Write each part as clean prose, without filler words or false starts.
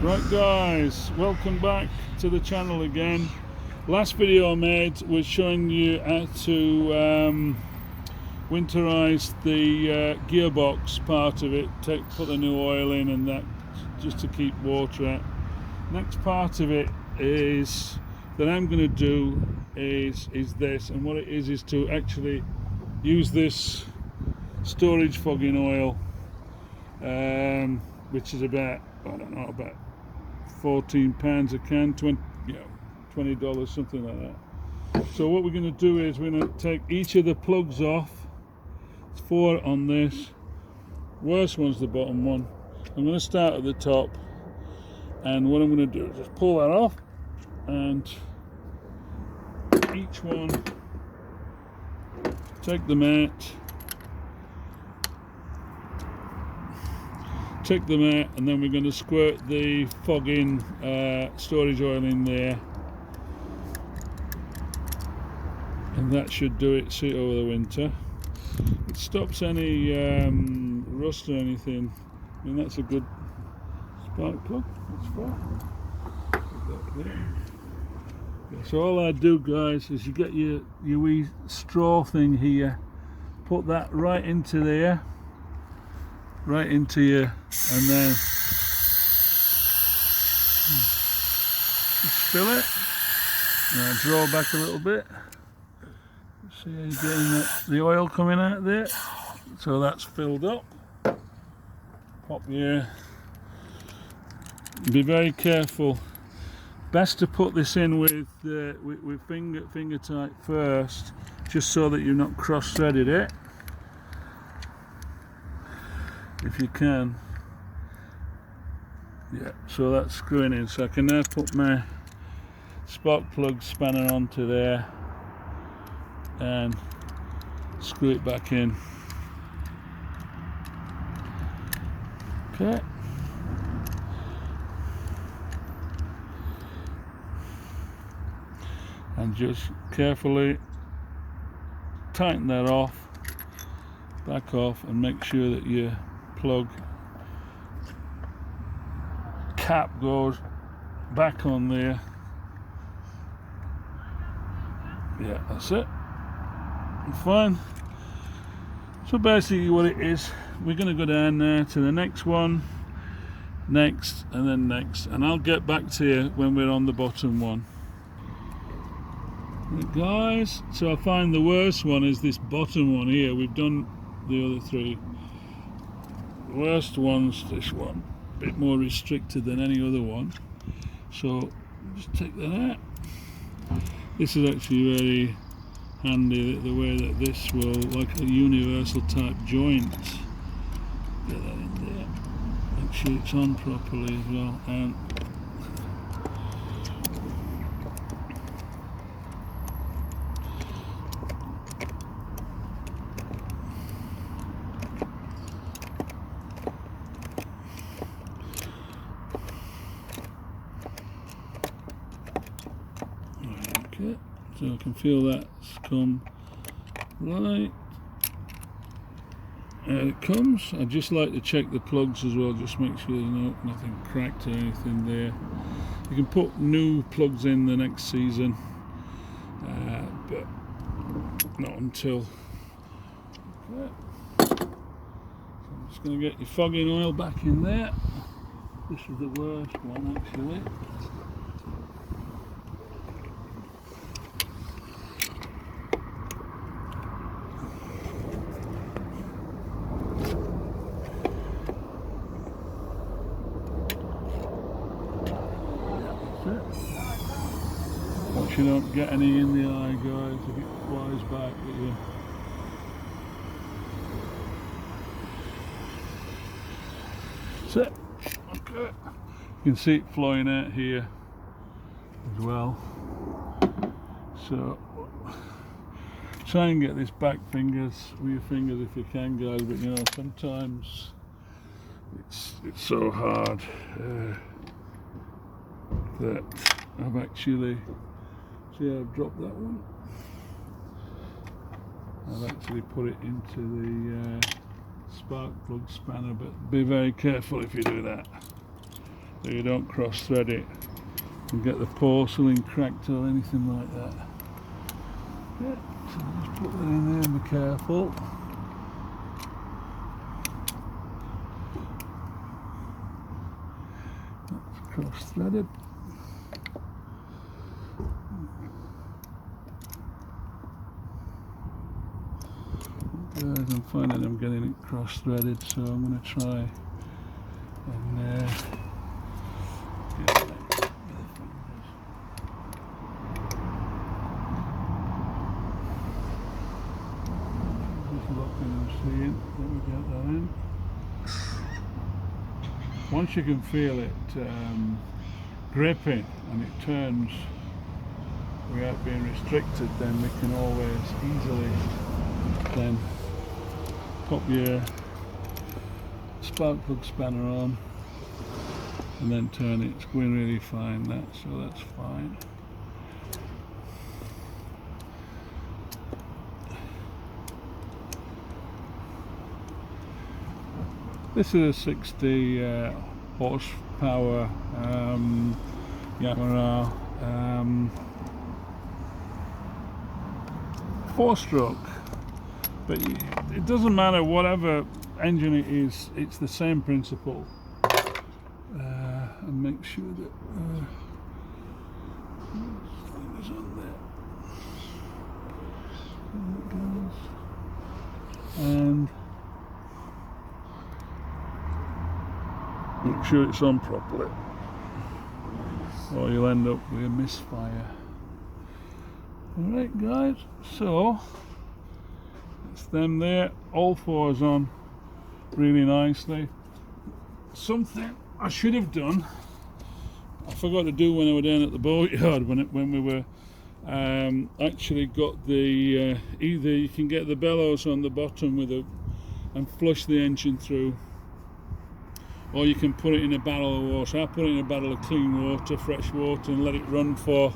Right guys, welcome back to the channel again. Last video I made was showing you how to winterize the gearbox part of it, put the new oil in and that, just to keep water out. Next part of it is that I'm going to do is this, and what it is to actually use this storage fogging oil, which is about, I don't know, about £14 a can, $20, something like that. So what we're going to do is we're going to take each of the plugs off. It's 4 on this. Worst one's the bottom one. I'm going to start at the top, and what I'm going to do is just pull that off, and each one, take them out, and then we're going to squirt the fogging storage oil in there, and that should do it, sit over the winter. It stops any rust or anything. I mean, that's a good spark plug. That's fine. So all I do, guys, is you get your wee straw thing here, put that right into there, right into you, and then just fill it. Now draw back a little bit. See how you're getting the oil coming out there. So that's filled up. Pop your. Be very careful. Best to put this in with finger tight first, just so that you've not cross-threaded it. If you can. Yeah, so that's screwing in. So I can now put my spark plug spanner onto there and screw it back in. Okay. And just carefully tighten that off, back off, and make sure that your plug cap goes back on there. Yeah, that's it. Fine. So basically what it is, we're going to go down there to the next one, next, and then next, and I'll get back to you when we're on the bottom one. Right, guys, so I find the worst one is this bottom one here. We've done the other three. The worst one's this one, a bit more restricted than any other one. So just take that out. This is actually very handy, the way that this will, like a universal type joint, get that in there, make sure it's on properly as well. And okay, so I can feel that's come right. And it comes. I just like to check the plugs as well, just make sure there's nothing cracked or anything there. You can put new plugs in the next season, but not until. Okay. So I'm just going to get your fogging oil back in there. This is the worst one actually. Watch you don't get any in the eye, guys, if it flies back at you. That's it. Okay. You can see it flowing out here as well. So try and get this back fingers with your fingers if you can, guys, but you know, sometimes it's so hard that I've actually, see how I've dropped that one? I've actually put it into the spark plug spanner, but be very careful if you do that. so you don't cross thread it and get the porcelain cracked or anything like that. Yeah, so just put that in there and be careful. That's cross threaded. Guys, I'm finding I'm getting it cross threaded, so I'm going to try and get that with the fingers. Just looking and seeing that we get that in. Once you can feel it gripping and it turns without being restricted, then we can always easily then pop your spark plug spanner on and then turn it. It's going really fine, that, so that's fine. This is a 60 horsepower Yamaha 4-stroke. But it doesn't matter whatever engine it is, it's the same principle. And make sure that fingers on there. And make sure it's on properly, or you'll end up with a misfire. Alright guys, so it's them there, all fours on really nicely. Something I should have done, I forgot to do when I was down at the boatyard when we were actually got the either you can get the bellows on the bottom with and flush the engine through, or you can put it in a barrel of water. I put it in a barrel of clean water, fresh water, and let it run for,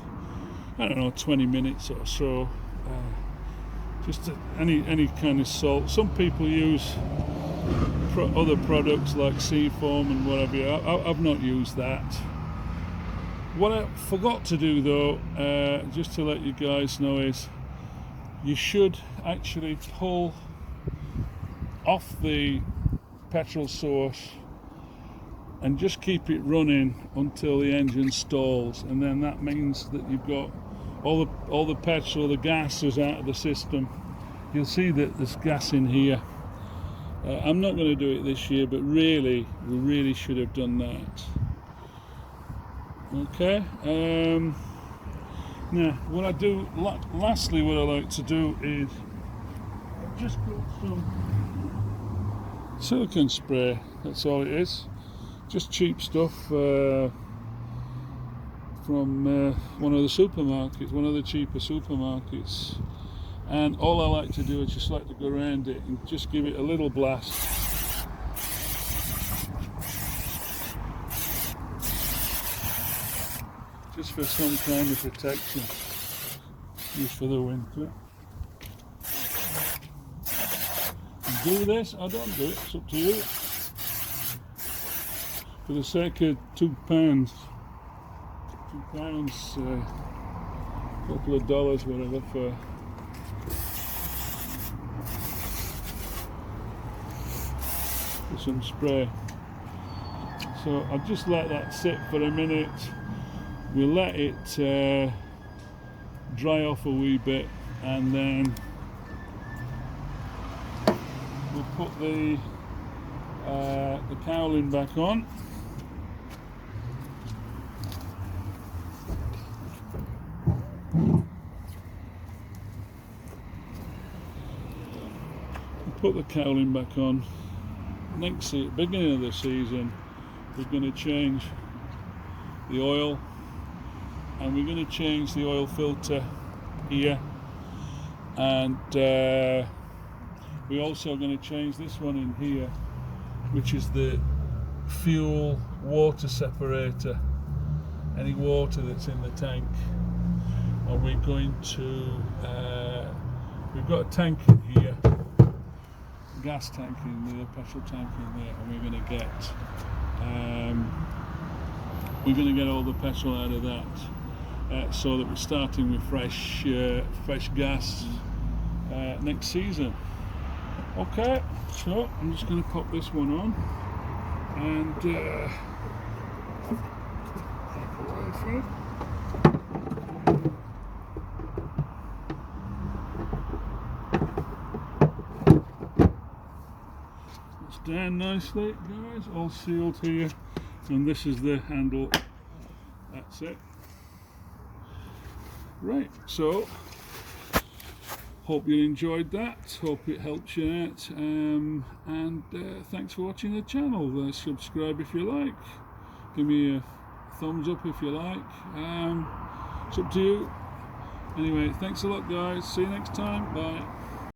I don't know, 20 minutes or so. Just any kind of salt. Some people use other products like seafoam and whatever. I've not used that. What I forgot to do though, just to let you guys know, is you should actually pull off the petrol source and just keep it running until the engine stalls, and then that means that you've got all the petrol, the gas is out of the system. You'll see that there's gas in here. I'm not going to do it this year, but really, we really should have done that. Okay. Now, what I do, lastly, what I like to do is just put some silicone spray. That's all it is. Just cheap stuff from one of the supermarkets, one of the cheaper supermarkets. And all I like to do is just like to go around it and just give it a little blast. Just for some kind of protection, just for the winter. You do this, I don't do it, it's up to you. For the sake of £2, a couple of dollars, whatever, for some spray. So I'll just let that sit for a minute. We'll let it dry off a wee bit, and then we'll put the cowling back on. Put the cowling back on. Next beginning of the season, we're going to change the oil, and we're going to change the oil filter here, and we're also going to change this one in here, which is the fuel water separator, any water that's in the tank. And we're going to we've got a tank in here, gas tank in there, petrol tank in there, and we're going to get we're going to get all the petrol out of that, so that we're starting with fresh gas next season. Okay, so I'm just going to pop this one on and back away from it. It's down nicely, guys, all sealed here, and this is the handle. That's it. Right, so hope you enjoyed that, hope it helps you out, and thanks for watching the channel. Subscribe if you like, give me a thumbs up if you like, it's up to you. Anyway, thanks a lot guys, see you next time, bye.